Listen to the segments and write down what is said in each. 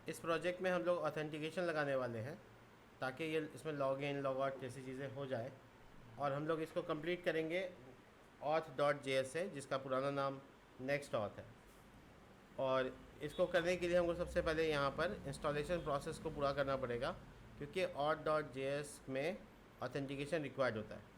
इस प्रोजेक्ट में हम लोग ऑथेंटिकेशन लगाने वाले हैं ताकि ये इसमें लॉग इन लॉग आउट जैसी चीज़ें हो जाए, और हम लोग इसको कंप्लीट करेंगे auth.js से, जिसका पुराना नाम नेक्स्ट ऑथ है। और इसको करने के लिए हमको सबसे पहले यहाँ पर इंस्टॉलेशन प्रोसेस को पूरा करना पड़ेगा, क्योंकि auth.js में ऑथेंटिकेशन रिक्वायर्ड होता है।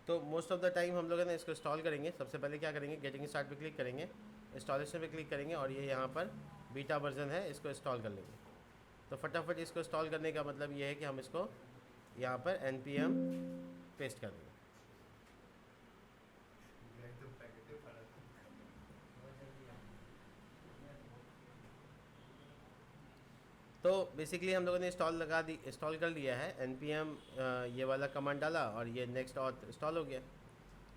तो मोस्ट ऑफ द टाइम हम लोग है ना इसको इंस्टॉल करेंगे। सबसे पहले क्या करेंगे, गेटिंग स्टार्ट पे क्लिक करेंगे, इंस्टॉलेशन पे क्लिक करेंगे, और ये यहाँ पर बीटा वर्जन है, इसको इंस्टॉल कर लेंगे। तो फटाफट इसको इंस्टॉल करने का मतलब ये है कि हम इसको यहाँ पर npm पेस्ट कर देंगे। तो बेसिकली हम लोगों ने इंस्टॉल कर लिया है npm, ये वाला कमांड डाला और ये नेक्स्ट ऑथ इंस्टॉल हो गया।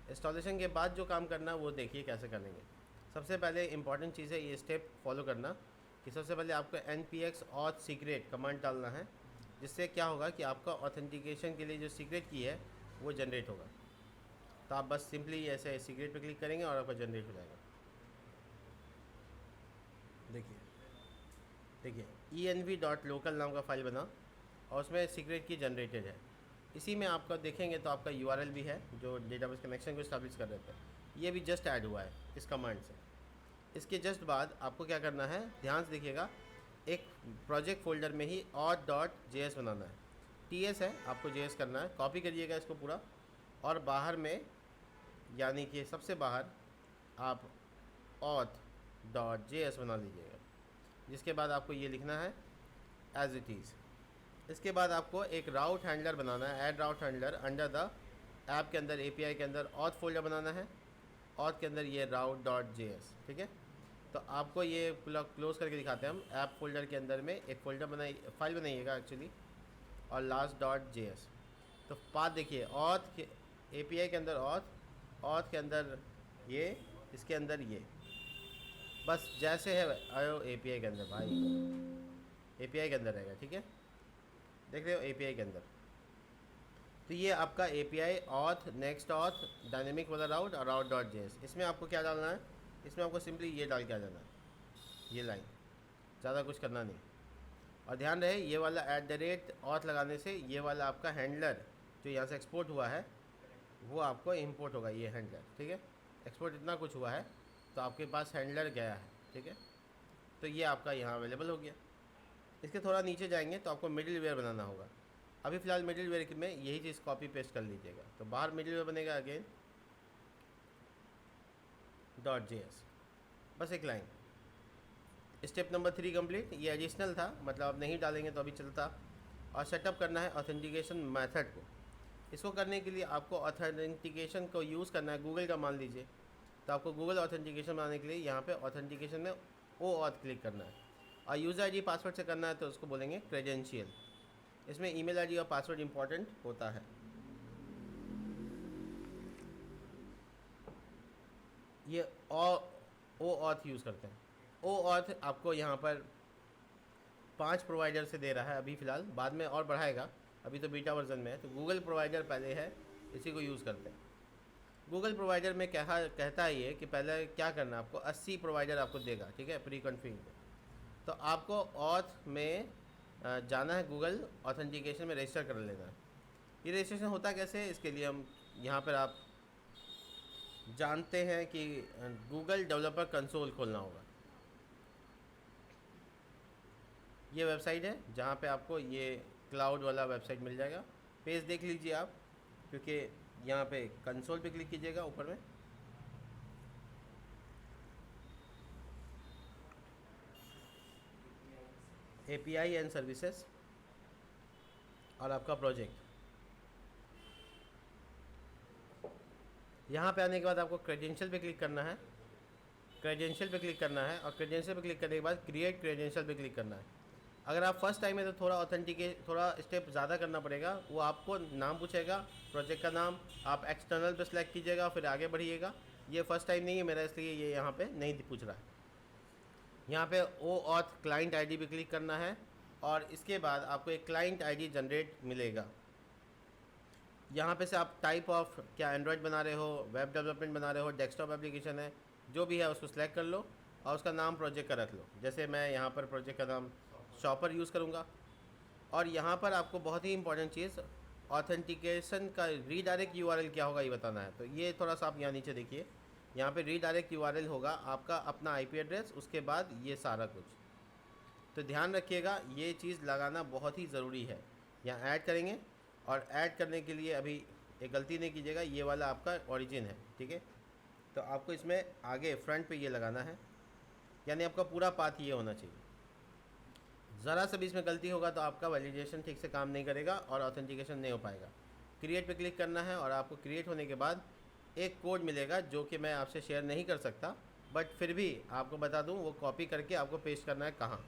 इंस्टॉलेशन के बाद जो काम करना वो देखिए कैसे करेंगे। सबसे पहले इंपॉर्टेंट चीज़ है ये स्टेप फॉलो करना कि सबसे पहले आपको npx auth secret कमांड डालना है, जिससे क्या होगा कि आपका ऑथेंटिकेशन के लिए जो सीक्रेट की है वो जनरेट होगा। तो आप बस सिंपली ऐसे सीक्रेट पे क्लिक करेंगे और आपका जनरेट हो जाएगा। देखिए env.local नाम का फाइल बना और उसमें सीक्रेट की जनरेटेड है। इसी में आपका देखेंगे तो आपका URL भी है जो डेटाबेस कनेक्शन को इस्टेब्लिश कर देता है। ये भी जस्ट ऐड हुआ है इस कमांड से। इसके जस्ट बाद आपको क्या करना है, ध्यान से देखिएगा, एक प्रोजेक्ट फोल्डर में ही auth.js बनाना है। TS है, आपको JS करना है। कॉपी करिएगा इसको पूरा, और बाहर में यानी कि सबसे बाहर आप auth.js बना लीजिएगा। जिसके बाद आपको ये लिखना है एज इट इज़। इसके बाद आपको एक राउट हैंडलर बनाना है, add route handler under the app के अंदर API के अंदर auth फोल्डर बनाना है, auth के अंदर ये route.js। ठीक है, तो आपको ये क्लोज करके दिखाते हैं हम। ऐप फोल्डर के अंदर में एक फोल्डर फाइल बनाइएगा एक्चुअली, और last.js। तो पाथ देखिए, auth के API के अंदर auth के अंदर ये, इसके अंदर ये, बस जैसे है आयो API के अंदर भाई, API के अंदर रहेगा। ठीक है, देख रहे हो API के अंदर। तो ये आपका API auth next auth dynamic वाला राउट और route.js। इसमें आपको क्या डालना है, इसमें आपको सिंपली ये डाल के आ जाना है, ये लाइन, ज़्यादा कुछ करना नहीं। और ध्यान रहे ये वाला @auth लगाने से ये वाला आपका हैंडलर जो यहाँ से एक्सपोर्ट हुआ है वो आपको इंपोर्ट होगा, ये हैंडलर। ठीक है, एक्सपोर्ट इतना कुछ हुआ है तो आपके पास हैंडलर गया है। ठीक है, तो ये आपका यहाँ अवेलेबल हो गया। इसके थोड़ा नीचे जाएंगे तो आपको मिडिल वेयर बनाना होगा। अभी फ़िलहाल मिडिल वेयर में यही चीज़ कॉपी पेस्ट कर लीजिएगा। तो बाहर मिडिल वेयर बनेगा अगेन .js, बस एक लाइन। Step number 3 complete. ये एडिशनल था, मतलब आप नहीं डालेंगे तो अभी चलता। और सेटअप करना है ऑथेंटिकेशन मेथड को। इसको करने के लिए आपको ऑथेंटिकेशन को यूज़ करना है गूगल का, मान लीजिए। तो आपको गूगल ऑथेंटिकेशन बनाने के लिए यहाँ पे ऑथेंटिकेशन में OAuth क्लिक करना है, और यूज़र ID पासवर्ड से करना है तो उसको बोलेंगे क्रेडेंशियल। इसमें ईमेल ID और पासवर्ड इंपॉर्टेंट होता है। ये OAuth यूज़ करते हैं। OAuth आपको यहाँ पर 5 प्रोवाइडर से दे रहा है अभी फ़िलहाल, बाद में और बढ़ाएगा, अभी तो बीटा वर्जन में है। तो गूगल प्रोवाइडर पहले है, इसी को यूज़ करते हैं। गूगल प्रोवाइडर में कहता है ये कि पहले क्या करना है, आपको 80 प्रोवाइडर आपको देगा। ठीक है, प्री कॉन्फ़िग। तो आपको ऑथ में जाना है, गूगल ऑथेंटिकेशन में रजिस्टर कर लेना है। ये रजिस्ट्रेशन होता कैसे है, इसके लिए हम यहाँ पर आप जानते हैं कि गूगल डेवलपर कंसोल खोलना होगा। ये वेबसाइट है जहाँ पे आपको ये क्लाउड वाला वेबसाइट मिल जाएगा। पेज देख लीजिए आप, क्योंकि यहाँ पे कंसोल पे क्लिक कीजिएगा ऊपर में, API एंड सर्विसेज और आपका प्रोजेक्ट। यहाँ पे आने के बाद आपको क्रेडेंशियल पे क्लिक करना है, क्रेडेंशियल पे क्लिक करना है, और क्रेडेंशियल पे क्लिक करने के बाद क्रिएट क्रेडेंशियल पे क्लिक करना है। अगर आप फर्स्ट टाइम है तो थोड़ा स्टेप ज़्यादा करना पड़ेगा। वो आपको नाम पूछेगा, प्रोजेक्ट का नाम, आप एक्सटर्नल पे सिलेक्ट कीजिएगा, फिर आगे बढ़िएगा। ये फर्स्ट टाइम नहीं है मेरा, इसलिए ये यहाँ पे नहीं पूछ रहा है। यहाँ पे OAuth क्लाइंट ID पे क्लिक करना है, और इसके बाद आपको एक क्लाइंट आईडी जनरेट मिलेगा। यहाँ पे से आप टाइप ऑफ क्या एंड्रॉयड बना रहे हो, वेब डेवलपमेंट बना रहे हो, डेस्कटॉप एप्लीकेशन है, जो भी है उसको सिलेक्ट कर लो और उसका नाम प्रोजेक्ट का रख लो। जैसे मैं यहाँ पर प्रोजेक्ट का नाम शॉपर यूज़ करूँगा। और यहाँ पर आपको बहुत ही इंपॉर्टेंट चीज़ ऑथेंटिकेशन का रीडायरेक्ट यूआरएल क्या होगा ये बताना है। तो ये थोड़ा सा आप यहाँ नीचे देखिए, यहाँ पे रीडायरेक्ट यूआरएल होगा आपका अपना आईपी एड्रेस, उसके बाद ये सारा कुछ। तो ध्यान रखिएगा ये चीज़ लगाना बहुत ही ज़रूरी है। यहाँ ऐड करेंगे और ऐड करने के लिए अभी एक गलती नहीं कीजिएगा, ये वाला आपका ओरिजिन है, ठीक है। तो आपको इसमें आगे फ्रंट पे ये लगाना है, यानी आपका पूरा पाथ ये होना चाहिए। ज़रा सा भी इसमें गलती होगा तो आपका वैलिडेशन ठीक से काम नहीं करेगा और ऑथेंटिकेशन नहीं हो पाएगा। क्रिएट पे क्लिक करना है और आपको क्रिएट होने के बाद एक कोड मिलेगा जो कि मैं आपसे शेयर नहीं कर सकता, बट फिर भी आपको बता दूं, वो कॉपी करके आपको पेस्ट करना है कहाँ।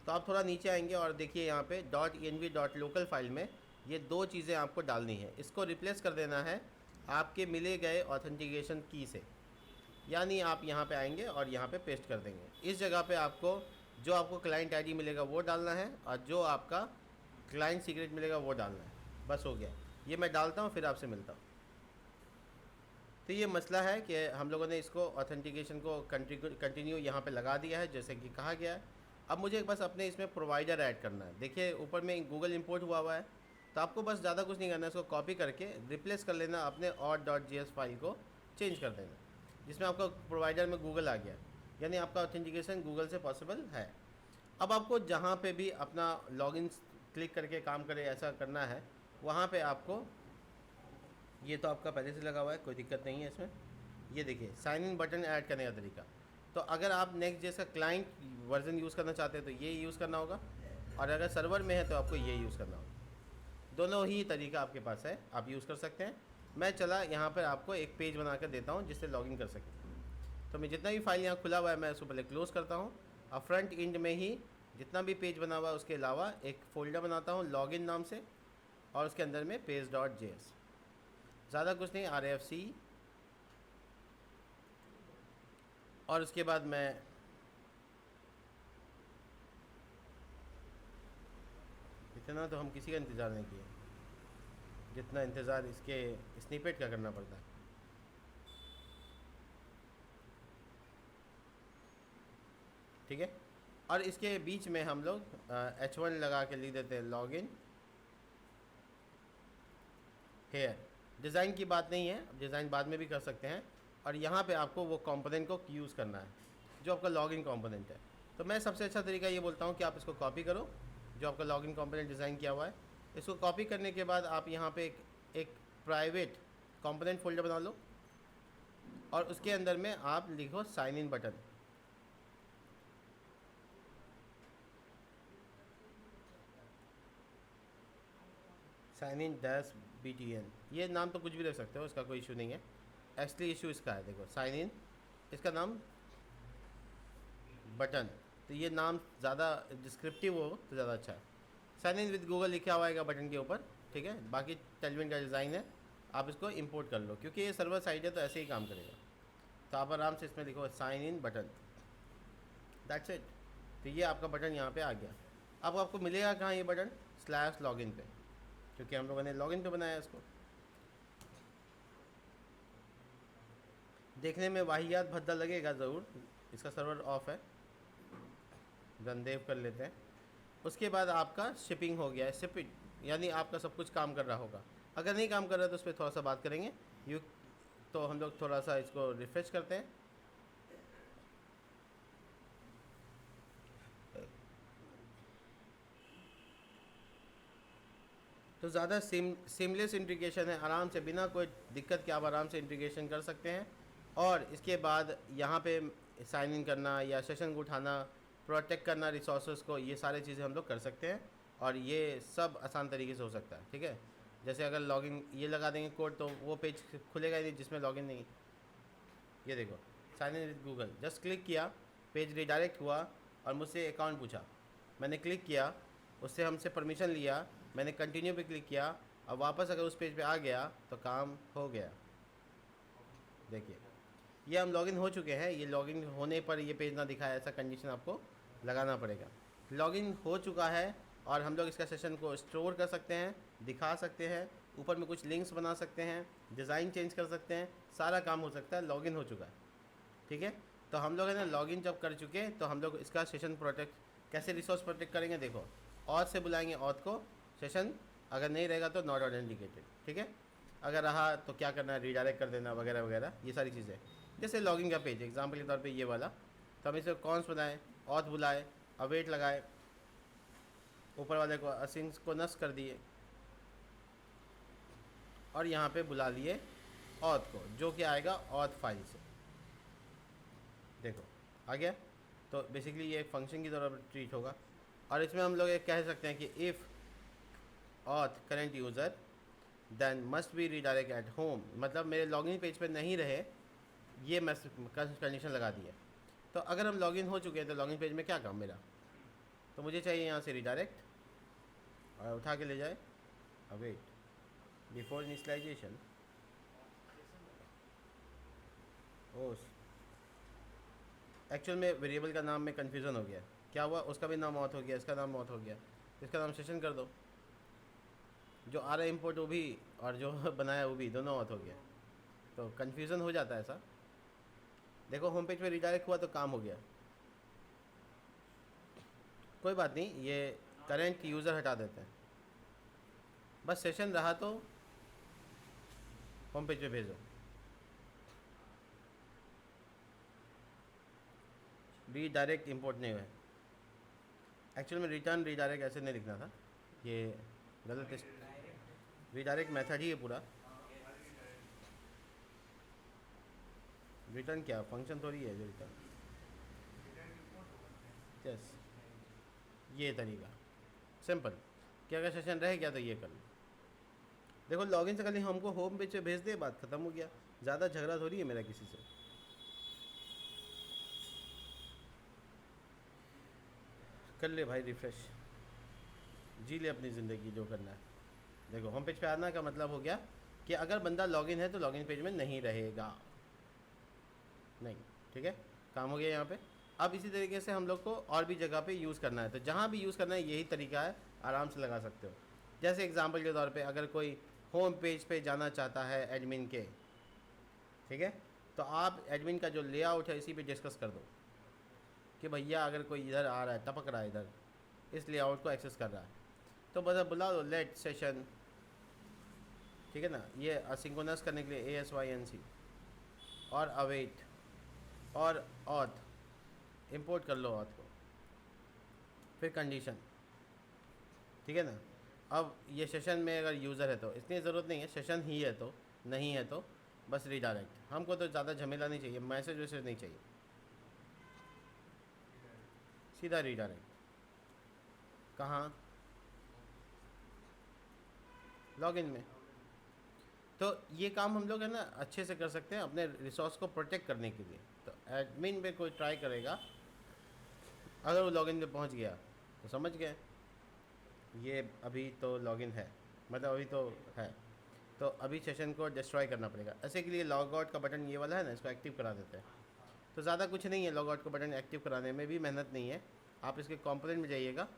तो आप थोड़ा नीचे आएंगे और देखिए यहाँ पे .env.local फाइल में ये दो चीज़ें आपको डालनी है। इसको रिप्लेस कर देना है आपके मिले गए ऑथेंटिकेशन की से, यानी आप यहाँ पे आएंगे और यहाँ पे पेस्ट कर देंगे। इस जगह पे आपको जो आपको क्लाइंट आईडी मिलेगा वो डालना है और जो आपका क्लाइंट सीक्रेट मिलेगा वो डालना है। बस हो गया। ये मैं डालता हूँ फिर आपसे मिलता हूँ। तो ये मसला है कि हम लोगों ने इसको ऑथेंटिकेशन को कंटिन्यू यहाँ पे लगा दिया है जैसे कि कहा गया है। अब मुझे बस अपने इसमें प्रोवाइडर ऐड करना है। देखिए ऊपर में गूगल इंपोर्ट हुआ है, तो आपको बस ज़्यादा कुछ नहीं करना है, इसको कॉपी करके रिप्लेस कर लेना, अपने auth.js फाइल को चेंज कर देना, जिसमें आपका प्रोवाइडर में गूगल आ गया, यानी आपका ऑथेंटिकेशन गूगल से पॉसिबल है। अब आपको जहाँ पे भी अपना लॉगिन क्लिक करके काम करे ऐसा करना है, वहाँ पे आपको ये तो आपका पहले से लगा हुआ है, कोई दिक्कत नहीं है इसमें। ये देखिए साइन इन बटन ऐड करने का तरीका। तो अगर आप नेक्स्ट जैसा क्लाइंट वर्जन यूज़ करना चाहते हैं तो ये यूज़ करना होगा, और अगर सर्वर में है तो आपको ये यूज़ करना होगा। दोनों ही तरीका आपके पास है, आप यूज़ कर सकते हैं। मैं चला यहाँ पर आपको एक पेज बना कर देता हूँ जिससे लॉगिन कर सकें। तो मैं जितना भी फाइल यहाँ खुला हुआ है मैं उसको पहले क्लोज़ करता हूँ और फ्रंट एंड में ही जितना भी पेज बना हुआ है उसके अलावा एक फ़ोल्डर बनाता हूँ लॉगिन नाम से, और उसके अंदर में page.js, ज़्यादा कुछ नहीं, RFC। और उसके बाद मैं इतना तो हम किसी का इंतज़ार नहीं किए जितना इंतज़ार इसके स्निपेट का करना पड़ता है। ठीक है, और इसके बीच में हम लोग H1 लगा के लिख देते हैं लॉगिन हेयर। डिज़ाइन की बात नहीं है, डिज़ाइन बाद में भी कर सकते हैं। और यहाँ पे आपको वो कंपोनेंट को यूज़ करना है जो आपका लॉगिन कंपोनेंट है। तो मैं सबसे अच्छा तरीका ये बोलता हूँ कि आप इसको कॉपी करो, जो आपका लॉगिन कंपोनेंट डिज़ाइन किया हुआ है। इसको कॉपी करने के बाद आप यहाँ पे एक प्राइवेट कंपोनेंट फोल्डर बना लो और उसके अंदर में आप लिखो sign in button. Sign in -btn, ये नाम तो कुछ भी रख सकते हो, इसका कोई इशू नहीं है। एक्चुअली इशू इसका है, देखो साइन इन, इसका नाम बटन, तो ये नाम ज़्यादा डिस्क्रिप्टिव हो तो ज़्यादा अच्छा है। साइन इन विद गूगल लिखा हुआ है बटन के ऊपर, ठीक है। बाकी टेलविन का डिज़ाइन है, आप इसको इंपोर्ट कर लो क्योंकि ये सर्वर साइड है तो ऐसे ही काम करेगा। तो आप आराम से इसमें लिखो sign in button, that's it. तो ये आपका बटन यहाँ पे आ गया। अब आपको मिलेगा कहाँ ये बटन? /लॉगिन पे, क्योंकि हम लोगों ने लॉगिन पे बनाया इसको। देखने में वाहियात भद्दा लगेगा ज़रूर, इसका सर्वर ऑफ है, रनदेव कर लेते हैं। उसके बाद आपका शिपिंग हो गया है, शिपिंग यानी आपका सब कुछ काम कर रहा होगा। अगर नहीं काम कर रहा तो उस पर थोड़ा सा बात करेंगे। तो हम लोग थोड़ा सा इसको रिफ्रेश करते हैं। तो ज़्यादा सीमलेस इंटीग्रेशन है, आराम से बिना कोई दिक्कत के आप आराम से इंटीग्रेशन कर सकते हैं। और इसके बाद यहाँ पे साइन इन करना या सेशन को उठाना, प्रोटेक्ट करना रिसोर्सेज को, ये सारी चीज़ें हम लोग कर सकते हैं और ये सब आसान तरीके से हो सकता है। ठीक है, जैसे अगर लॉगिन ये लगा देंगे कोड तो वो पेज खुलेगा ही नहीं जिसमें लॉगिन नहीं। ये देखो sign in with Google, just click किया, पेज रिडायरेक्ट हुआ और मुझसे अकाउंट पूछा, मैंने क्लिक किया, उससे हमसे परमिशन लिया, मैंने कंटिन्यू पे क्लिक किया, अब वापस अगर उस पेज पे आ गया तो काम हो गया। देखिए ये हम लॉगिन हो चुके हैं। ये लॉगिन होने पर ये पेज ना दिखाए ऐसा कंडीशन आपको लगाना पड़ेगा। लॉगिन हो चुका है और हम लोग इसका सेशन को स्टोर कर सकते हैं, दिखा सकते हैं, ऊपर में कुछ लिंक्स बना सकते हैं, डिज़ाइन चेंज कर सकते हैं, सारा काम हो सकता है। लॉगिन हो चुका है, ठीक है। तो हम लोग है ना लॉगिन जब कर चुके हैं तो हम लोग इसका सेशन प्रोटेक्ट कैसे रिसोर्स प्रोटेक्ट करेंगे, देखो ऑथ से बुलाएंगे ऑथ को, सेशन अगर नहीं रहेगा तो नॉट ऑथेंटिकेटेड, ठीक है। अगर रहा तो क्या करना है, रीडायरेक्ट कर देना वगैरह वगैरह, ये सारी चीज़ें। जैसे लॉगिन का पेज एग्जाम्पल के तौर पे ये वाला, तो हम इसे कॉन्स बनाए, ऑथ बुलाए, अवेट लगाए, ऊपर वाले को असिंक्स को नस कर दिए और यहाँ पे बुला लिए ऑथ को, जो कि आएगा ऑथ फाइल से। देखो आ गया। तो बेसिकली ये एक फंक्शन की तरह ट्रीट होगा। और इसमें हम लोग एक कह सकते हैं कि if auth current user then must be redirect at home, मतलब मेरे लॉगिन पेज पे नहीं रहे, ये मैं कंडीशन लगा दी है। तो अगर हम लॉगिन हो चुके हैं तो लॉगिन पेज में क्या काम मेरा, तो मुझे चाहिए यहाँ से रीडायरेक्ट और उठा के ले जाए अवेट बिफोर इनिशियलाइजेशन। ओस एक्चुअल में वेरिएबल का नाम में कन्फ्यूज़न हो गया, क्या हुआ, उसका भी नाम ऑथ हो गया, इसका नाम ऑथ हो गया, इसका नाम सेशन कर दो, जो आ रहा है इम्पोर्ट वो भी और जो बनाया वो भी, दोनों ऑथ हो गया। तो कन्फ्यूज़न हो जाता है ऐसा। देखो होम पेज पे रीडायरेक्ट हुआ तो काम हो गया, कोई बात नहीं, ये करेंट यूज़र हटा देते हैं, बस सेशन रहा तो होम पेज पे भेजो। रीडायरेक्ट इंपोर्ट नहीं हुआ है, एक्चुअल में रिटर्न रीडायरेक्ट ऐसे नहीं लिखना था, ये गलत, रीडायरेक्ट मेथड ही है पूरा। रिटर्न क्या फंक्शन थोड़ी है जो रिटर्न, यस ये तरीका सिंपल कि अगर सेशन रह गया तो ये कर लो। देखो लॉगिन से खाली हमको होम पेज पे भेज दे, बात ख़त्म हो गया, ज़्यादा झगड़ा थोड़ी है मेरा किसी से। कर ले भाई रिफ़्रेश, जी ले अपनी ज़िंदगी जो करना है। देखो होम पेज पे आना का मतलब हो गया कि अगर बंदा लॉगिन है तो लॉगिन पेज में नहीं रहेगा, नहीं, ठीक है, काम हो गया यहाँ पे। अब इसी तरीके से हम लोग को और भी जगह पे यूज़ करना है, तो जहाँ भी यूज़ करना है यही तरीका है, आराम से लगा सकते हो। जैसे एग्जांपल के तौर पे अगर कोई होम पेज पे जाना चाहता है एडमिन के, ठीक है, तो आप एडमिन का जो लेआउट है इसी पे डिस्कस कर दो कि भैया अगर कोई इधर आ रहा है, टपक रहा है इधर, इस लेआउट को एक्सेस कर रहा है, तो बस बुला दो लेट सेशन, ठीक है ना, ये असिंक्रोनस करने के लिए ASYNC और अवेट और ऑथ इंपोर्ट कर लो ऑथ को, फिर कंडीशन, ठीक है ना। अब ये सेशन में अगर यूज़र है तो इतनी ज़रूरत नहीं है, सेशन ही है तो, नहीं है तो बस रीडायरेक्ट, हमको तो ज़्यादा झमेला नहीं चाहिए, मैसेज वैसेज नहीं चाहिए, सीधा रीडायरेक्ट। कहाँ, लॉगिन में। तो ये काम हम लोग है ना अच्छे से कर सकते हैं अपने रिसोर्स को प्रोटेक्ट करने के लिए। तो एडमिन पे कोई ट्राई करेगा, अगर वो लॉगिन पे पहुंच गया तो समझ गए ये अभी तो लॉगिन है, मतलब अभी तो है, तो अभी सेशन को डिस्ट्रॉय करना पड़ेगा। ऐसे के लिए लॉग आउट का बटन ये वाला है ना, इसको एक्टिव करा देते हैं। तो ज़्यादा कुछ नहीं है, लॉग आउट का बटन एक्टिव कराने में भी मेहनत नहीं है। आप इसके कंपोनेंट में जाइएगा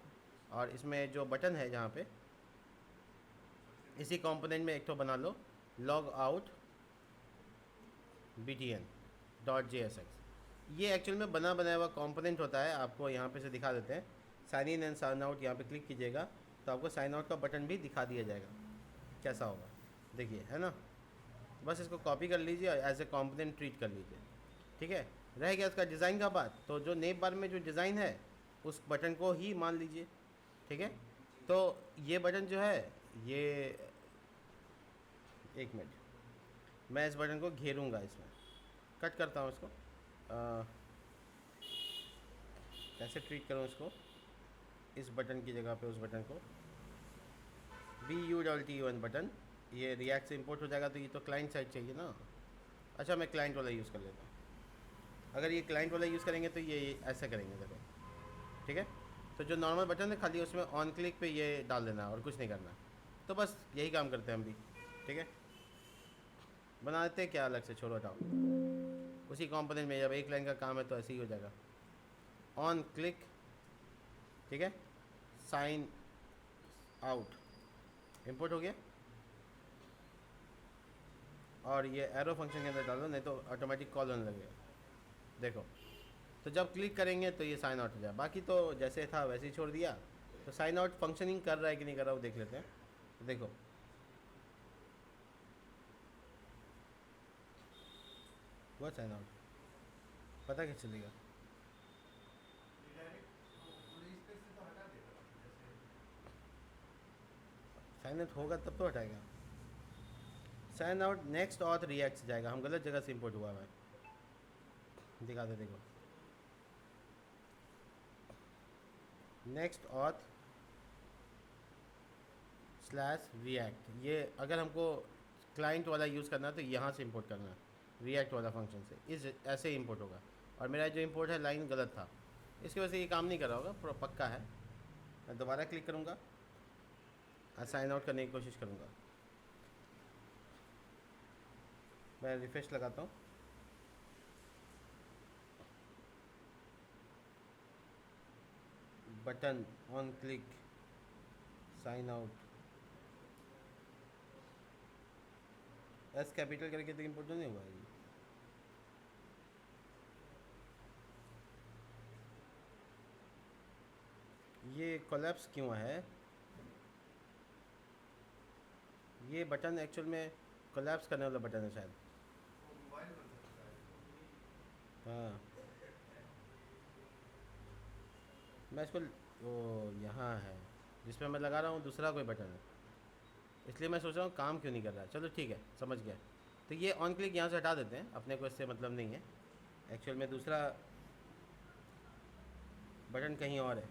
और इसमें जो बटन है जहाँ पे, इसी कंपोनेंट में एक तो बना लो लॉग आउट btn.jsx। ये एक्चुअल में बना बनाया हुआ कंपोनेंट होता है, आपको यहाँ पे से दिखा देते हैं। Sign in and sign out, यहाँ पे क्लिक कीजिएगा तो आपको साइन आउट का बटन भी दिखा दिया जाएगा, कैसा होगा देखिए, है ना। बस इसको कॉपी कर लीजिए और एज ए कंपोनेंट ट्रीट कर लीजिए, ठीक है। रह गया इसका डिज़ाइन का बात, तो जो नेम बार में जो डिज़ाइन है उस बटन को ही मान लीजिए, ठीक है। तो ये बटन जो है ये, एक मिनट, मैं इस बटन को घेरूंगा, इसमें कट करता हूँ इसको, कैसे ट्रीट करूँ इसको, इस बटन की जगह पे उस बटन को BUTTON बटन, ये रिएक्ट से इंपोर्ट हो जाएगा, तो ये तो क्लाइंट साइड चाहिए ना। अच्छा मैं क्लाइंट वाला यूज़ कर लेता हूँ। अगर ये क्लाइंट वाला यूज़ करेंगे तो ये ऐसा करेंगे, देखो, ठीक है। तो जो नॉर्मल बटन है खाली उसमें ऑन क्लिक पे ये डाल देना है और कुछ नहीं करना। तो बस यही काम करते हैं हम भी, ठीक है। बना देते हैं क्या अलग से, छोड़ो हटाओ, उसी कंपोनेंट में जब एक लाइन का काम है तो ऐसे ही हो जाएगा। ऑन क्लिक, ठीक है, साइन आउट इंपोर्ट हो गया। और ये एरो फंक्शन के अंदर डालो, नहीं तो ऑटोमेटिक कॉल होने लगेगा। देखो, तो जब क्लिक करेंगे तो ये साइन आउट हो जाए। बाकी तो जैसे था वैसे ही छोड़ दिया। तो साइन आउट फंक्शनिंग कर रहा है कि नहीं कर रहा वो देख लेते हैं। तो देखो, वो साइन आउट पता कैसे चलेगा? साइन आउट होगा तब तो हटाएगा। Sign out next auth React से जाएगा। हम गलत जगह से इंपोर्ट हुआ है, दिखा दे। देखो, नेक्स्ट ऑथ स्लैश रिएक्ट, ये अगर हमको क्लाइंट वाला यूज़ करना है तो यहाँ से इंपोर्ट करना है, रिएक्ट वाला फंक्शन से। इस ऐसे ही इंपोर्ट होगा। और मेरा जो इंपोर्ट है लाइन गलत था, इसकी वजह से ये काम नहीं कर रहा होगा, पूरा पक्का है। मैं दोबारा क्लिक करूँगा और साइन आउट करने की कोशिश करूँगा। मैं रिफ्रेश लगाता हूँ। Button on click sign out, S capital करके तो इंपोर्ट नहीं हुआ है। ये कोलैप्स क्यों है? ये बटन एक्चुअल में कोलैप्स करने वाला बटन है शायद। हाँ, मैं इसको, वो यहाँ है जिस पे मैं लगा रहा हूँ दूसरा कोई बटन है, इसलिए मैं सोच रहा हूँ काम क्यों नहीं कर रहा है। चलो ठीक है, समझ गया। तो ये ऑन क्लिक यहाँ से हटा देते हैं, अपने को इससे मतलब नहीं है। एक्चुअल में दूसरा बटन कहीं और है,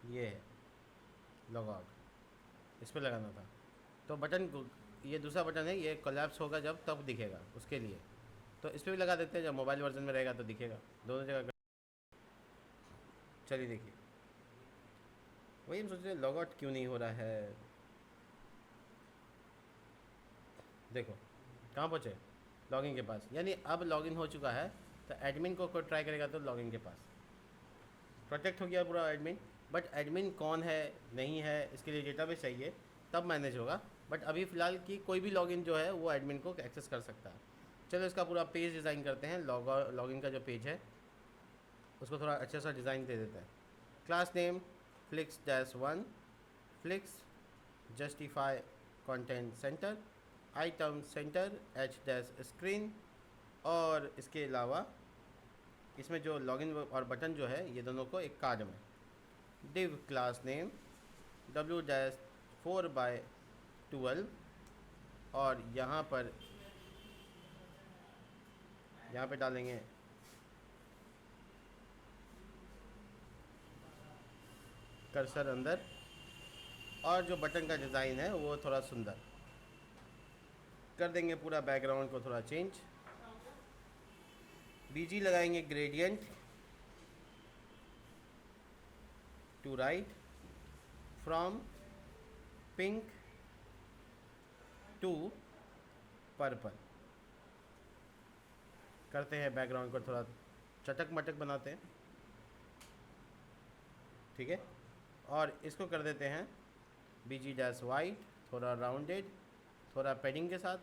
ये है लॉग आउट, इस पर लगाना था। तो बटन, ये दूसरा बटन है, ये कोलैप्स होगा जब तब दिखेगा उसके लिए। तो इस पर भी लगा देते हैं, जब मोबाइल वर्जन में रहेगा तो दिखेगा दोनों जगह। चलिए देखिए, वही हम सोच रहे हैं लॉग आउट क्यों नहीं हो रहा है। देखो कहाँ पहुँचे, लॉगिन के पास, यानी अब लॉगिन हो चुका है। तो एडमिन को ट्राई करेगा तो लॉगिन के पास प्रोटेक्ट हो गया पूरा एडमिन। बट एडमिन कौन है नहीं है, इसके लिए डेटाबेस चाहिए, तब मैनेज होगा। बट अभी फ़िलहाल की कोई भी लॉगिन जो है वो एडमिन को एक्सेस कर सकता है। चलो इसका पूरा पेज डिज़ाइन करते हैं। लॉगिन का जो पेज है उसको थोड़ा अच्छा सा डिज़ाइन दे देते हैं। Class name Flix-1, Flix justify content center, item center h screen. और इसके अलावा इसमें जो लॉगिन और बटन जो है ये दोनों को एक कार्ड में, div क्लास नेम W-4/12। और यहाँ पे डालेंगे कर्सर अंदर, और जो बटन का डिज़ाइन है वो थोड़ा सुंदर कर देंगे। पूरा बैकग्राउंड को थोड़ा चेंज, बीजी लगाएंगे gradient to right from pink to purple करते हैं। बैकग्राउंड को थोड़ा चटक मटक बनाते हैं, ठीक है। और इसको कर देते हैं BG-वाइट, थोड़ा राउंडेड, थोड़ा पैडिंग के साथ।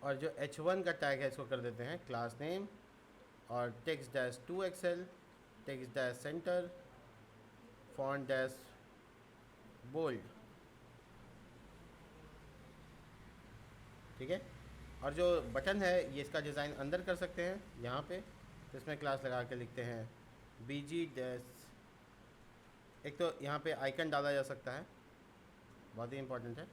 और जो H1 का टैग है इसको कर देते हैं क्लास नेम, और text-2XL, text-सेंटर, font-बोल्ड, ठीक है। और जो बटन है ये इसका डिज़ाइन अंदर कर सकते हैं यहाँ पे। तो इसमें क्लास लगा के लिखते हैं BG-। एक तो यहाँ पे आइकन डाला जा सकता है, बहुत ही इम्पोर्टेंट है।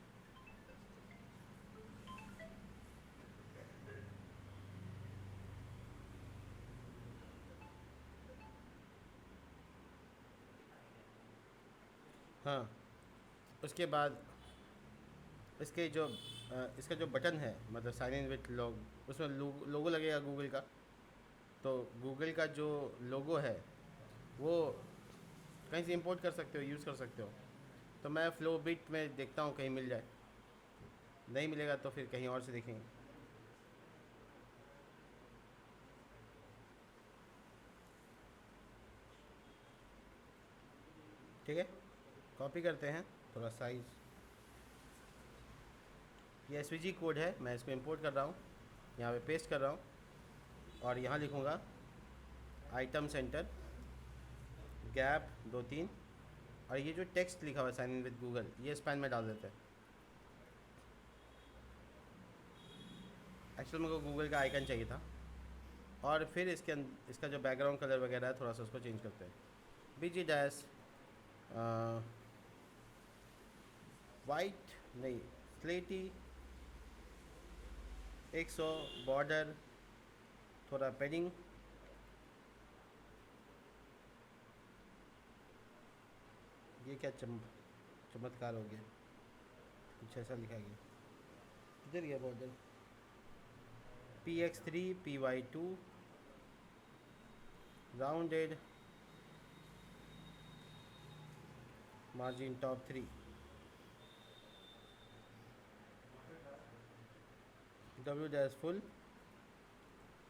हाँ, उसके बाद इसके जो इसका जो बटन है, मतलब साइन इन विथ लॉग, उसमें लोगो लगेगा गूगल का। तो गूगल का जो लोगो है वो कहीं से इंपोर्ट कर सकते हो, यूज़ कर सकते हो। तो मैं फ्लो बिट में देखता हूँ कहीं मिल जाए, नहीं मिलेगा तो फिर कहीं और से देखेंगे। ठीक है, कॉपी करते हैं थोड़ा साइज़। ये एसवीजी कोड है, मैं इसको इंपोर्ट कर रहा हूँ, यहाँ पे पेस्ट कर रहा हूँ और यहाँ लिखूँगा आइटम सेंटर गैप 2-3 और ये जो टेक्स्ट लिखा हुआ है साइन इन विद गूगल, ये स्पैन में डाल देते हैं। एक्चुअली मेरे को गूगल का आइकन चाहिए था। और फिर इसका जो बैकग्राउंड कलर वगैरह है थोड़ा सा उसको चेंज करते हैं, BG डैश वाइट नहीं स्लेटी 100 बॉर्डर, थोड़ा पेडिंग, ये क्या चमत्कार हो गया, कुछ ऐसा लिखा गया, किधर गया border, PX3 PY2 rounded margin top 3 W dash full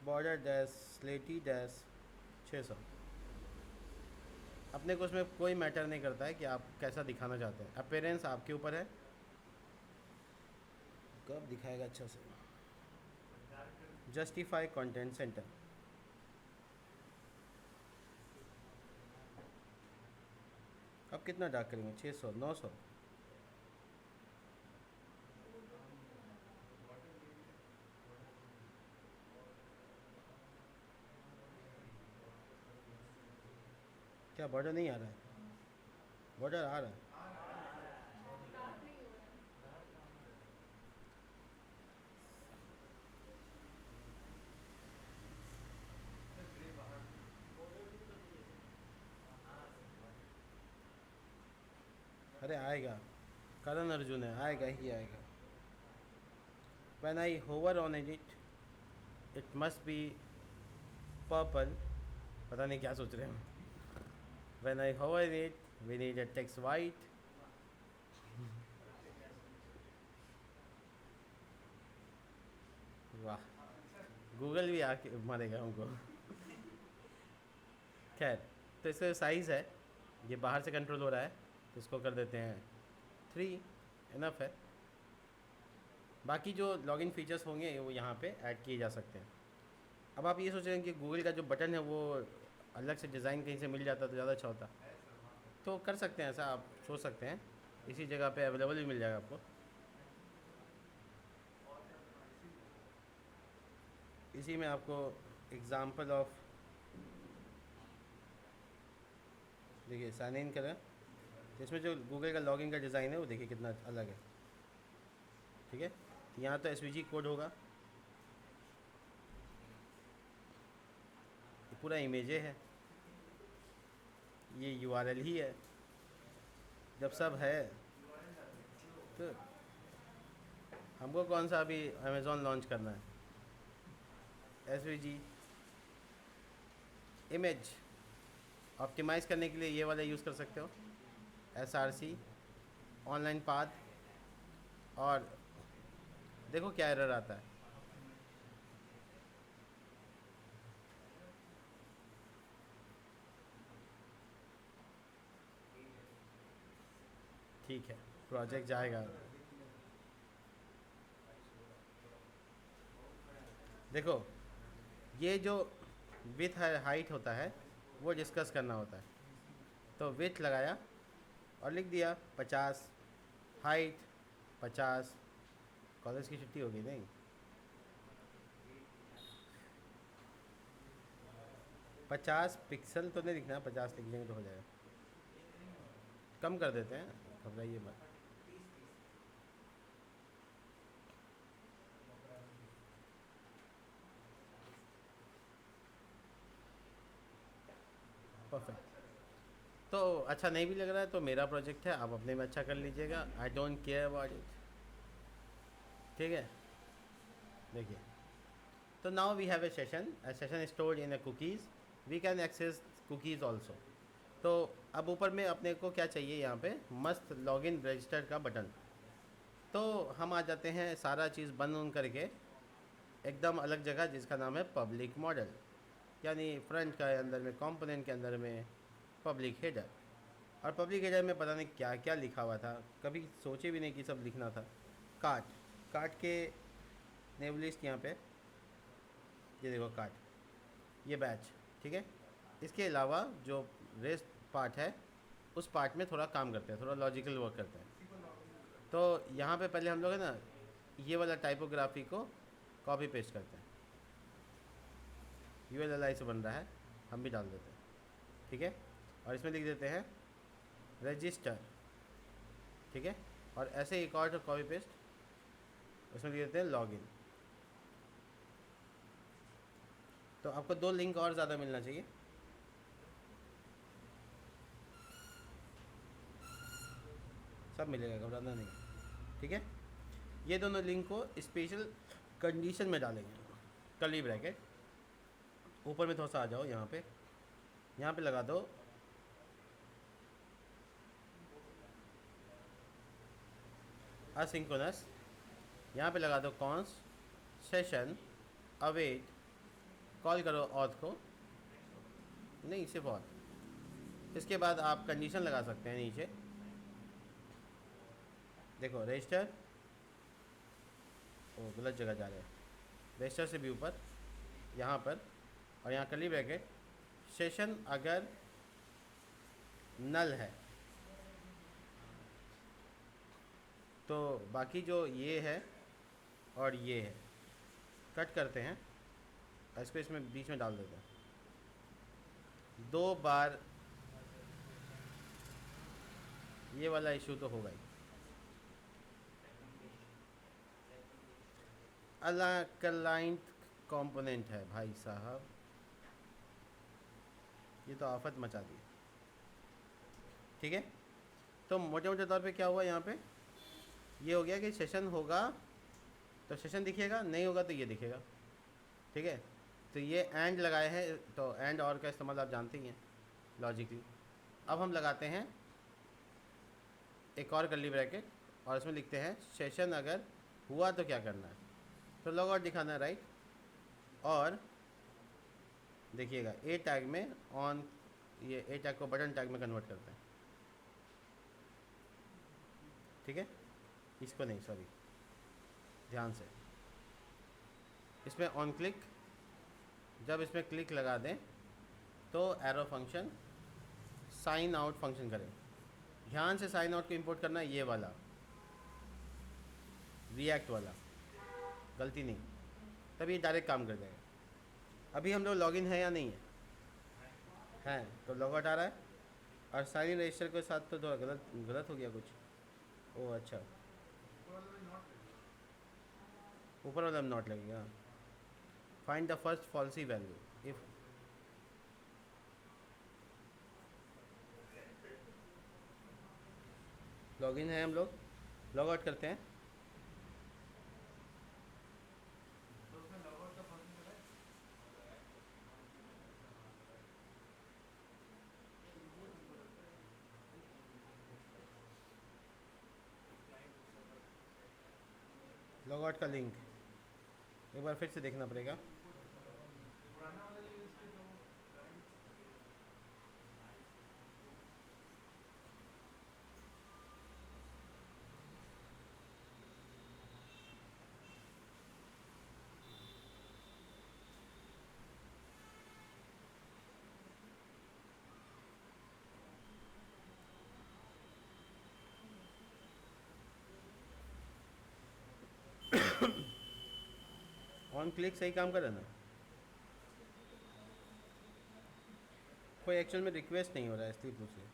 border dash स्लेटी डैश 600। अपने को उसमें कोई मैटर नहीं करता है कि आप कैसा दिखाना चाहते हैं, अपीयरेंस आपके ऊपर है, कब दिखाएगा अच्छा से। जस्टिफाई कंटेंट सेंटर, अब कितना डार्क करेंगे, 600 900, क्या बॉर्डर नहीं आ रहा है, बॉर्डर आ रहा है, अरे आएगा, करण अर्जुन है, आएगा ही आएगा। When I hover on it, it must be purple, पता नहीं क्या सोच रहे हैं। When I hover it, we need a text white, वाह, गूगल भी आके मारेगा हमको। खैर, तो इसका साइज़ है, ये बाहर से कंट्रोल हो रहा है, तो इसको कर देते हैं 3, इनफ है। बाकी जो लॉगिन फीचर्स होंगे वो यहाँ पे ऐड किए जा सकते हैं। अब आप ये सोच रहे हैं कि गूगल का जो बटन है वो अलग से डिज़ाइन कहीं से मिल जाता तो ज़्यादा अच्छा होता, तो कर सकते हैं ऐसा, आप सोच सकते हैं, इसी जगह पे अवेलेबल भी मिल जाएगा आपको। इसी में आपको एग्ज़ाम्पल ऑफ, देखिए साइन इन करें, इसमें जो गूगल का लॉगिन का डिज़ाइन है वो देखिए कितना अलग है। ठीक है, यहाँ तो एसवीजी कोड होगा, ये पूरा इमेजे है, ये यूआरएल ही है। जब सब है तो हमको कौन सा अभी अमेज़ॉन लॉन्च करना है। एसवीजी इमेज ऑप्टिमाइज़ करने के लिए ये वाला यूज़ कर सकते हो, SRC ऑनलाइन पाथ, और देखो क्या एरर आता है। ठीक है, प्रोजेक्ट जाएगा। देखो ये जो विथ हाइट होता है वो डिस्कस करना होता है, तो विथ लगाया और लिख दिया 50, हाइट 50, कॉलेज की छुट्टी होगी नहीं, 50 पिक्सल तो नहीं लिखना, 50 लिख लेंगे तो हो जाएगा। कम कर देते हैं, घबराइए मत। परफेक्ट। तो अच्छा नहीं भी लग रहा है तो मेरा प्रोजेक्ट है, आप अपने में अच्छा कर लीजिएगा, I don't care about it. ठीक है, देखिए, तो now we have a session stored in a cookies, we can access cookies also। तो अब ऊपर में अपने को क्या चाहिए, यहाँ पे मस्त लॉगिन रजिस्टर का बटन। तो हम आ जाते हैं सारा चीज़ बंद उन करके एकदम अलग जगह जिसका नाम है पब्लिक मॉडल, यानी फ्रंट का अंदर में कंपोनेंट के अंदर में पब्लिक हेडर। और पब्लिक एरिया में पता नहीं क्या क्या लिखा हुआ था, कभी सोचे भी नहीं कि सब लिखना था। कार्ट, कार्ट के नेम लिस्ट यहाँ पे, ये देखो कार्ट, ये बैच, ठीक है। इसके अलावा जो रेस्ट पार्ट है उस पार्ट में थोड़ा काम करते हैं, थोड़ा लॉजिकल वर्क करते हैं। तो यहाँ पे पहले हम लोग है ना ये वाला टाइपोग्राफी को कॉपी पेस्ट करते हैं। ULLI से बन रहा है, हम भी डाल देते हैं, ठीक है। और इसमें लिख देते हैं रजिस्टर, ठीक है। और ऐसे एक और कॉपी पेस्ट, उसमें लिख देते हैं लॉगिन। तो आपको 2 लिंक और ज़्यादा मिलना चाहिए। सब मिलेगा, घबराना नहीं, ठीक है। ये दोनों लिंक को स्पेशल कंडीशन में डालेंगे, कर्ली ब्रैकेट। ऊपर में थोड़ा सा आ जाओ, यहाँ पे लगा दो असिंक्रोनस, यहाँ पे लगा दो कॉन्स सेशन अवेट, कॉल करो ऑथ को, नहीं सिर्फ ऑथ। इसके बाद आप कंडीशन लगा सकते हैं नीचे, देखो रजिस्टर, ओ गलत जगह जा रहे हैं, रजिस्टर से भी ऊपर यहाँ पर, और यहाँ कर्ली ब्रैकेट, सेशन अगर नल है तो बाकी जो ये है और ये है कट करते हैं, इसको इसमें बीच में डाल देते हैं। 2 बार ये वाला इशू तो होगा ही। अलाइंट कंपोनेंट है भाई साहब, ये तो आफत मचा दी, ठीक है। तो मोटे मोटे तौर पे क्या हुआ यहाँ पे, ये हो गया कि सेशन होगा तो सेशन दिखेगा, नहीं होगा तो ये दिखेगा, ठीक है। तो ये एंड लगाए हैं, तो एंड और का इस्तेमाल आप जानते ही हैं लॉजिकली। अब हम लगाते हैं एक और कर्ली ब्रैकेट, और इसमें लिखते हैं सेशन अगर हुआ तो क्या करना है, तो लॉग आउट दिखाना है, राइट। और देखिएगा ए टैग में ऑन, ये ए टैग को बटन टैग में कन्वर्ट करते हैं, ठीक है। इसको नहीं, सॉरी, ध्यान से, इसमें ऑन क्लिक, जब इसमें क्लिक लगा दें तो arrow function sine out function करें। ध्यान से साइन आउट को इंपोर्ट करना है, ये वाला रिएक्ट वाला, गलती नहीं, तब ये डायरेक्ट काम कर जाएगा। अभी हम लोग लॉगिन है या नहीं है, हैं तो लॉग आउट आ रहा है, और साइन इन रजिस्टर के साथ तो थोड़ा गलत हो गया कुछ। ओह अच्छा, ऊपर वाला नॉट लगेगा। Find the first falsies value if, login है, हम लोग लॉग आउट करते हैं। लॉग आउट का लिंक एक बार फिर से देखना पड़ेगा। ऑन क्लिक सही काम कर रहा है ना, कोई एक्चुअल में रिक्वेस्ट नहीं हो रहा है, इसलिए पूछ रहे।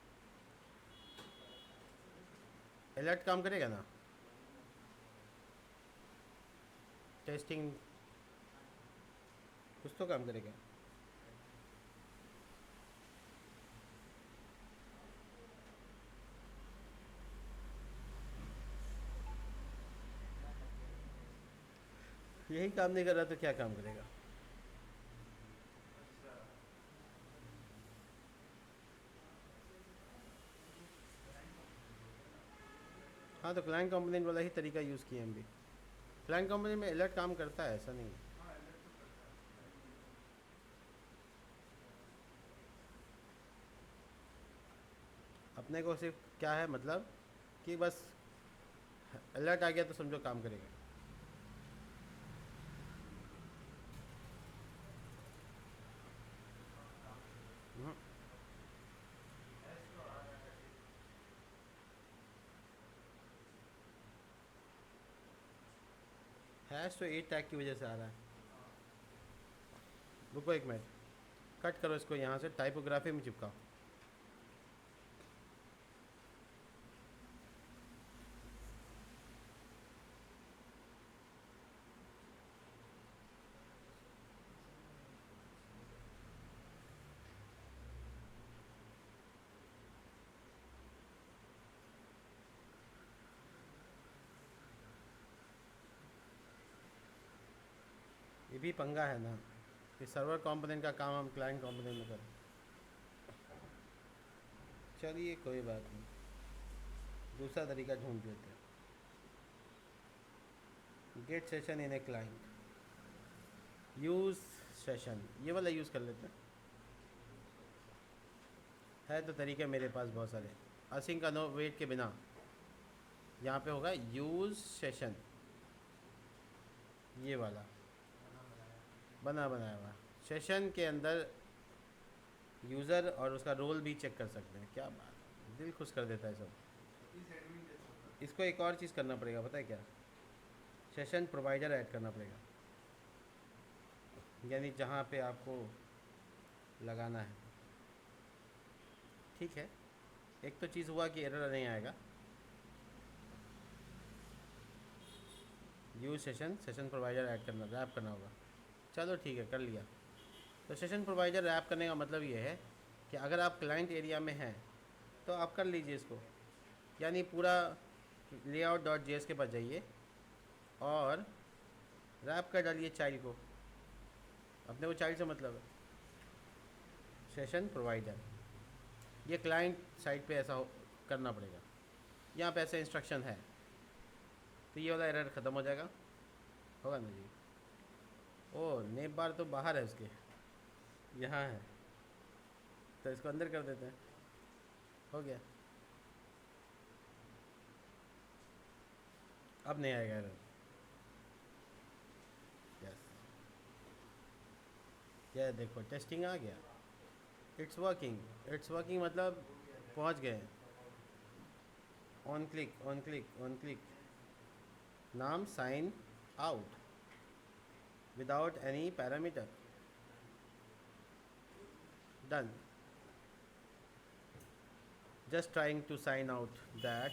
अलर्ट काम करेगा ना, टेस्टिंग कुछ तो काम करेगा। यही काम नहीं कर रहा तो क्या काम करेगा। हाँ तो क्लाइंट कंपोनेंट वाला ही तरीका यूज़ किया हम भी। क्लाइंट कंपोनेंट में अलर्ट काम करता है, ऐसा नहीं है। अपने को सिर्फ क्या है मतलब कि बस अलर्ट आ गया तो समझो काम करेगा। हैश तो 8 टैग की वजह से आ रहा है। रुको एक मिनट, कट करो इसको, यहाँ से टाइपोग्राफी में चिपकाओ। ये भी पंगा है ना कि सर्वर कंपोनेंट का काम हम क्लाइंट कंपोनेंट में करें। चलिए कोई बात नहीं, दूसरा तरीका ढूंढ लेते हैं। Get session in a client, use session, ये वाला यूज़ कर लेते हैं। है तो तरीके मेरे पास बहुत सारे। असिंक का नो वेट के बिना यहाँ पे होगा यूज़ सेशन, ये वाला बनाया हुआ सेशन के अंदर यूज़र और उसका रोल भी चेक कर सकते हैं। क्या बात, दिल खुश कर देता है सब। इसको एक और चीज़ करना पड़ेगा, पता है क्या? सेशन प्रोवाइडर ऐड करना पड़ेगा, यानी जहाँ पे आपको लगाना है। ठीक है, एक तो चीज़ हुआ कि एरर नहीं आएगा। यूज सेशन प्रोवाइडर ऐड करना, रैप करना होगा। चलो ठीक है, कर लिया। तो सेशन प्रोवाइडर रैप करने का मतलब ये है कि अगर आप क्लाइंट एरिया में हैं तो आप कर लीजिए इसको, यानी पूरा layout.js के पास जाइए और रैप कर डालिए चाइल्ड को। अपने को चाइल्ड से मतलब है सेशन प्रोवाइडर। ये क्लाइंट साइड पे ऐसा करना पड़ेगा, यहाँ पे ऐसे इंस्ट्रक्शन है, तो ये वाला एरर ख़त्म हो जाएगा। होगा ना जी? ओ नेम बार तो बाहर है उसके, यहाँ है, तो इसको अंदर कर देते हैं। हो गया, अब नहीं आएगा एरर। यस, क्या देखो टेस्टिंग आ गया। इट्स वर्किंग मतलब पहुंच गए। ऑन क्लिक नाम sign out without any parameter, done. Just trying to sign out that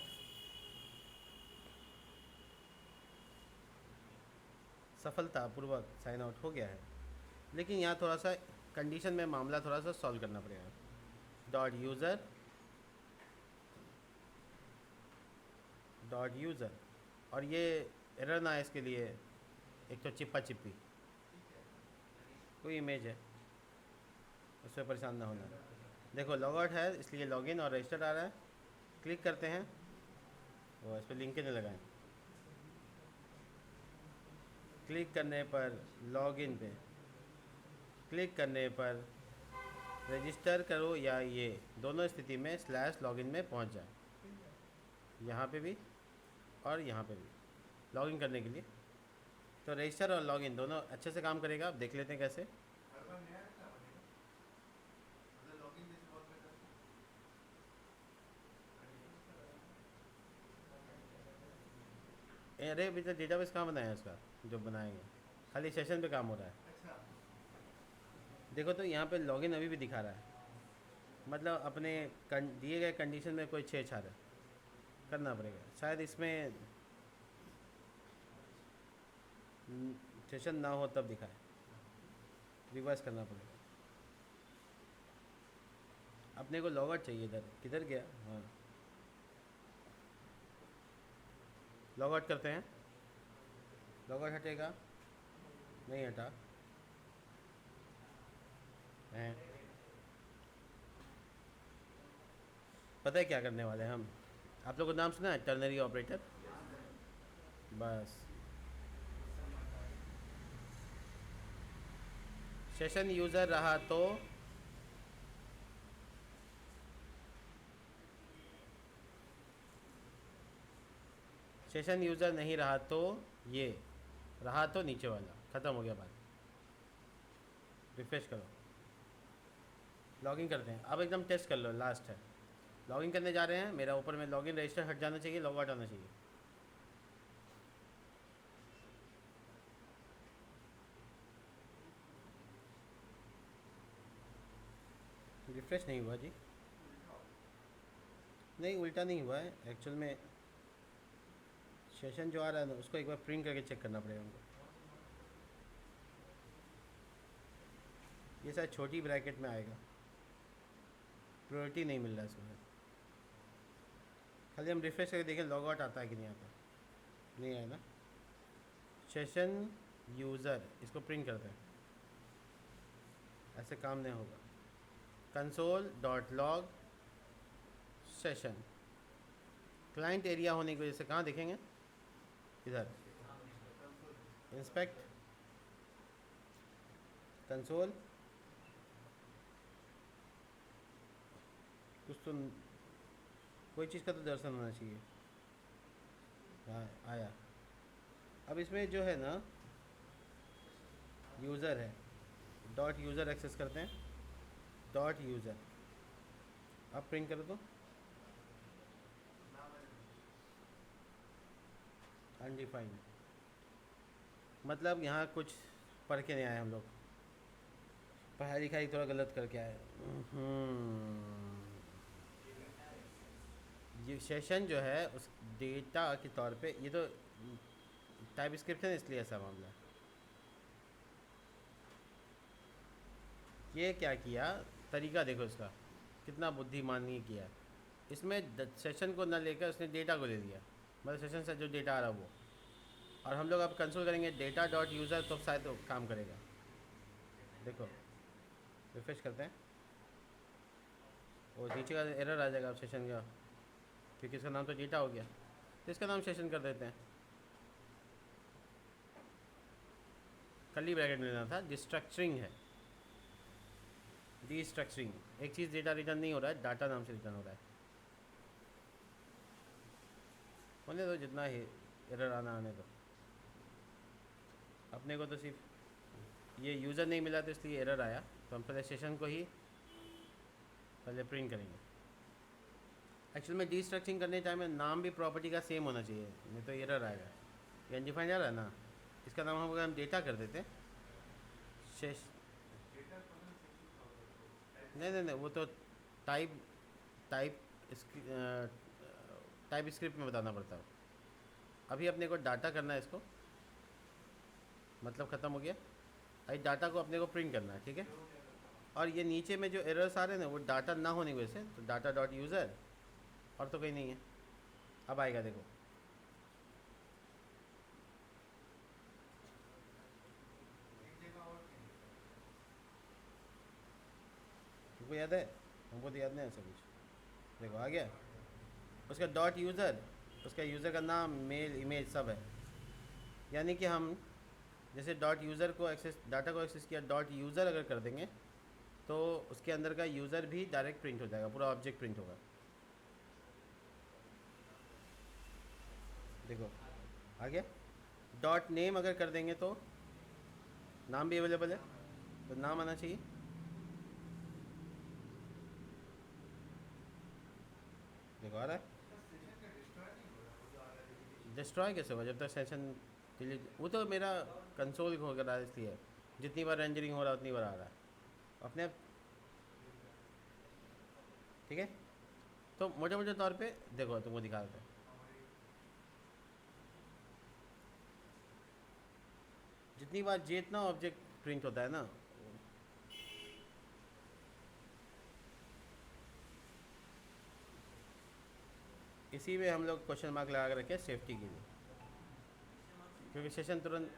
सफलतापूर्वक साइन आउट हो गया है। लेकिन यहाँ थोड़ा सा कंडीशन में मामला थोड़ा सा सॉल्व करना पड़ेगा। डॉट यूज़र और ये एरर ना है, इसके लिए एक तो चिप्पा चिप्पी कोई इमेज है, उससे परेशान ना होना। देखो लॉग आउट है इसलिए लॉगिन और रजिस्टर्ड आ रहा है। क्लिक करते हैं, वो इस पर लिंक नहीं लगाएं। क्लिक करने पर लॉगिन पे क्लिक करने पर रजिस्टर करो, या ये दोनों स्थिति में स्लैश लॉगिन में पहुंच जाए, यहाँ पे भी और यहाँ पे भी लॉगिन करने के लिए। तो रजिस्टर और लॉगिन दोनों अच्छे से काम करेगा। आप देख लेते हैं कैसे। अरे अभी तो डेटाबेस कहाँ बनाया है उसका, जो बनाएंगे खाली सेशन पे काम हो रहा है। देखो तो यहाँ पे लॉगिन अभी भी दिखा रहा है, मतलब अपने दिए गए कंडीशन में कोई छेड़छाड़ है, करना पड़ेगा। शायद इसमें सेशन ना हो तब दिखाए, रिवर्स करना पड़ेगा। अपने को लॉग आउट चाहिए, इधर किधर गया? हाँ, लॉग आउट करते हैं। लॉग आउट हटेगा, नहीं हटा है। पता है क्या करने वाले हैं हम? आप लोगों को नाम सुना है टर्नरी ऑपरेटर? बस सेशन यूज़र रहा तो सेशन यूज़र नहीं रहा तो ये रहा तो नीचे वाला ख़त्म हो गया बात। रिफ्रेश करो, लॉगिन करते हैं। अब एकदम टेस्ट कर लो, लास्ट है। लॉगिन करने जा रहे हैं। मेरा ऊपर में लॉगिन रजिस्टर हट जाना चाहिए, लॉग आउट आना चाहिए। रिफ्रेश नहीं हुआ जी, नहीं उल्टा नहीं हुआ है एक्चुअल में। सेशन जो आ रहा है ना उसको एक बार प्रिंट करके चेक करना पड़ेगा हमको। ये शायद छोटी ब्रैकेट में आएगा, प्रायोरिटी नहीं मिल रहा है इसमें। खाली हम रिफ्रेश करके देखें लॉग आउट आता है कि नहीं आता। नहीं आया ना। सेशन यूज़र इसको प्रिंट करते हैं, ऐसे काम नहीं होगा। Console dot log session, client area होने की वजह से कहाँ देखेंगे, इधर इंस्पेक्ट कंसोल। कुछ तो कोई चीज़ का तो दर्शन होना चाहिए। हाँ आया। अब इसमें जो है ना यूज़र है, डॉट यूज़र एक्सेस करते हैं, डॉट यूज़र। अब प्रिंट कर दो, अनडिफाइंड। मतलब यहाँ कुछ पढ़ के नहीं आए हम लोग, पढ़ाई लिखाई थोड़ा गलत करके आए। ये सेशन जो है उस डेटा के तौर पे, ये तो टाइप स्क्रिप्ट है इसलिए ऐसा मामला है। ये क्या किया, तरीका देखो इसका, कितना बुद्धिमानी किया। इसमें सेशन को ना लेकर उसने डेटा को ले लिया, मतलब सेशन से जो डेटा आ रहा है वो। और हम लोग अब कंसोल करेंगे डेटा डॉट यूज़र, तो शायद तो काम करेगा। देखो रिफ्रेश करते हैं, वो नीचे का एरर आ जाएगा अब सेशन का, क्योंकि इसका नाम तो डेटा हो गया, तो इसका नाम सेशन कर देते हैं। कर्ली ब्रैकेट में लेना था, डिस्ट्रक्चरिंग है, डिस्ट्रक्चरिंग। एक चीज़ डेटा रिटर्न नहीं हो रहा है, डाटा नाम से रिटर्न हो रहा है। होने दो, जितना ही एरर आना आने दो। अपने को तो सिर्फ ये यूज़र नहीं मिला तो इसलिए एरर आया, तो हम पहले सेशन को ही पहले प्रिंट करेंगे। एक्चुअल में डिस्ट्रक्चरिंग करने टाइम में नाम भी प्रॉपर्टी का सेम होना चाहिए, नहीं तो एरर आएगा। ये अनडिफाइंड आ रहा है ना, इसका नाम हम डेटा कर देते हैं। शेष नहीं, वो तो टाइप टाइप टाइप स्क्रिप्ट में बताना पड़ता है। अभी अपने को डाटा करना है इसको, मतलब ख़त्म हो गया। अभी डाटा को अपने को प्रिंट करना है, ठीक है। और ये नीचे में जो एरर्स आ रहे हैं ना वो डाटा ना होने की वजह से, तो डाटा डॉट यूज़र, और तो कहीं नहीं है। अब आएगा देखो, तुमको याद है, हमको तो याद नहीं है ऐसा कुछ। देखो आ गया, उसका डॉट यूज़र, उसका यूज़र का नाम, मेल, इमेज सब है। यानी कि हम जैसे डॉट यूज़र को एक्सेस, डाटा को एक्सेस किया, डॉट यूज़र अगर कर देंगे तो उसके अंदर का यूज़र भी डायरेक्ट प्रिंट हो जाएगा, पूरा ऑब्जेक्ट प्रिंट होगा। देखो आ गया। डॉट नेम अगर कर देंगे तो नाम भी अवेलेबल है, तो नाम आना चाहिए। देखो आ रहा है। डिस्ट्रॉय कैसे होगा जब तक सेशन डिलीट, वो तो मेरा कंसोल हो रहा है इसलिए जितनी बार रेंजरिंग हो रहा है उतनी बार आ रहा है अपने आप, ठीक है। तो मोटे मोटे तौर पे देखो तुमको दिखा देते हैं। जितनी बार जितना ऑब्जेक्ट प्रिंट होता है ना, इसी में हम लोग क्वेश्चन मार्क लगा कर रखे सेफ्टी के लिए, क्योंकि सेशन तुरंत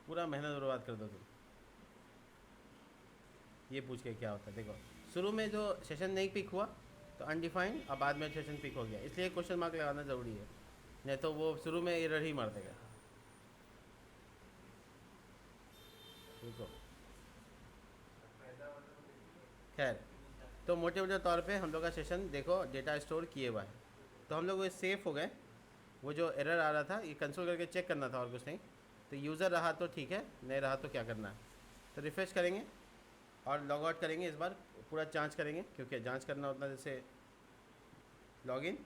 पूरा मेहनत बर्बाद कर दो तुम। ये पूछ के क्या होता है, देखो शुरू में जो सेशन नहीं पिक हुआ तो अनडिफाइंड, और बाद में सेशन पिक हो गया, इसलिए क्वेश्चन मार्क लगाना ज़रूरी है, नहीं तो वो शुरू में एरर ही मार देगा। देखो खैर, तो मोटे मोटे तौर पे हम लोग का सेशन देखो डेटा स्टोर किए हुआ है। तो हम लोग वो सेफ हो गए। वो जो एरर आ रहा था ये कंसोल करके चेक करना था और कुछ नहीं। तो यूज़र रहा तो ठीक है, नहीं रहा तो क्या करना है। तो रिफ़्रेश करेंगे और लॉग आउट करेंगे। इस बार पूरा जांच करेंगे क्योंकि जांच करना उतना जैसे लॉगिन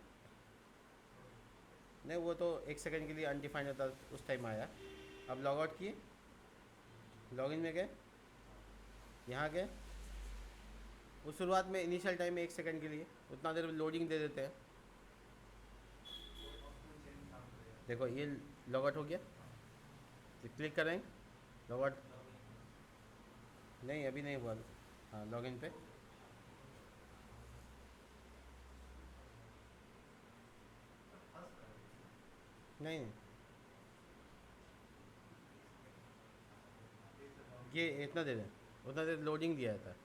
नहीं, वो तो 1 सेकंड के लिए अनडिफाइंड होता उस टाइम आया। अब लॉग आउट किए, लॉगिन में गए, यहाँ गए। उस शुरुआत में इनिशियल टाइम में 1 सेकंड के लिए उतना देर लोडिंग दे देते हैं। देखो ये लॉग आउट हो गया, तो क्लिक करें लॉग आउट। नहीं अभी नहीं हुआ। हाँ लॉगिन पे नहीं, ये इतना दे दें, उतना देर लोडिंग दिया था,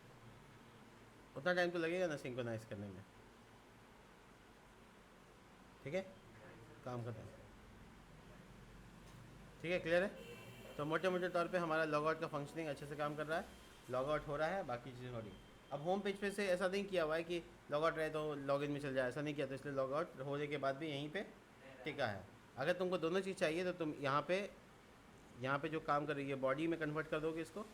उतना टाइम तो लगेगा ना सिंक्रोनाइज करने में। ठीक है, काम करते हैं। ठीक है, क्लियर है। तो मोटे मोटे तौर पे हमारा लॉग आउट का फंक्शनिंग अच्छे से काम कर रहा है, लॉग आउट हो रहा है, बाकी चीज़ें हो रही है। अब होम पेज पे से ऐसा नहीं किया हुआ है कि लॉग आउट रहे तो लॉगिन में चल जाए, ऐसा नहीं किया। तो इसलिए लॉग आउट होने के बाद भी यहीं पे टिका है। अगर तुमको दोनों चीज़ चाहिए तो तुम यहाँ पे जो काम कर रही है बॉडी में कन्वर्ट कर दोगे इसको,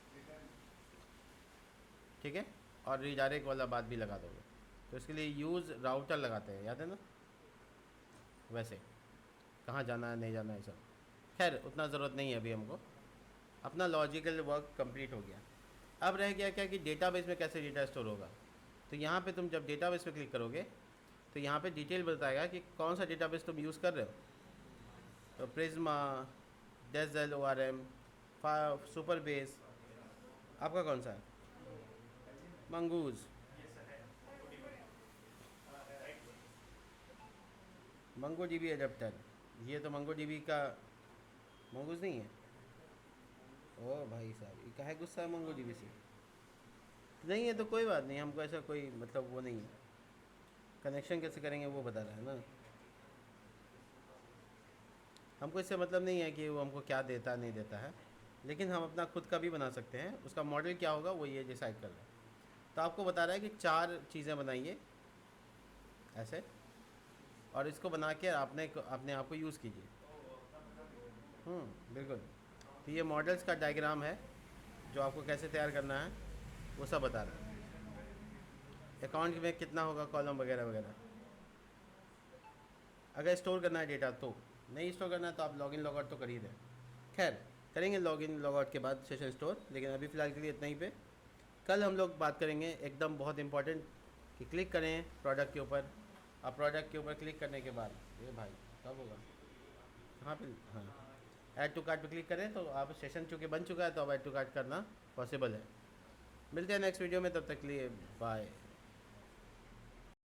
ठीक है, और रीडायरेक्ट वाला बात भी लगा दोगे। तो इसके लिए यूज़ राउटर लगाते हैं, याद है ना। वैसे कहाँ जाना है नहीं जाना है सब, खैर उतना ज़रूरत नहीं है अभी हमको। अपना लॉजिकल वर्क कंप्लीट हो गया। अब रह गया क्या कि डेटाबेस में कैसे डेटा स्टोर होगा। तो यहाँ पे तुम जब डेटाबेस पे क्लिक करोगे तो यहाँ पे डिटेल बताएगा कि कौन सा डेटाबेस तुम यूज़ कर रहे हो। तो Prisma, dazzle, ORM, super base, आपका कौन सा है? Mongoose, मंगो DB adapter. ये तो मंगो DB का मंगूज़ नहीं है। ओ भाई साहब, ये काहे गुस्सा है मंगो DB से? नहीं है तो कोई बात नहीं, हमको ऐसा कोई मतलब वो नहीं है। कनेक्शन कैसे करेंगे वो बता रहा है ना। हमको इससे मतलब नहीं है कि वो हमको क्या देता नहीं देता है, लेकिन हम अपना खुद का भी बना सकते हैं। उसका मॉडल क्या होगा वो ये डिसाइड कर रहे हैं। तो आपको बता रहा है कि 4 चीज़ें बनाइए ऐसे, और इसको बना के अपने आप को यूज़ कीजिए। बिल्कुल। तो ये मॉडल्स का डायग्राम है जो आपको कैसे तैयार करना है वो सब बता रहा है। अकाउंट में कितना होगा कॉलम वगैरह वगैरह। अगर स्टोर करना है डेटा तो, नहीं स्टोर करना है तो आप लॉगिन लॉगआउट तो कर ही दें। खैर करेंगे लॉगिन लॉगआउट के बाद सेशन स्टोर, लेकिन अभी फ़िलहाल के लिए इतना ही पे। कल हम लोग बात करेंगे एकदम बहुत इंपॉर्टेंट कि क्लिक करें प्रोडक्ट के ऊपर। अब प्रोडक्ट के ऊपर क्लिक करने के बाद ये भाई कब होगा, कहाँ पे? हाँ, ऐड टू कार्ट पे क्लिक करें तो आप सेशन चूँकि बन चुका है तो अब ऐड टू कार्ट करना पॉसिबल है। मिलते हैं नेक्स्ट वीडियो में, तब तक के लिए बाय।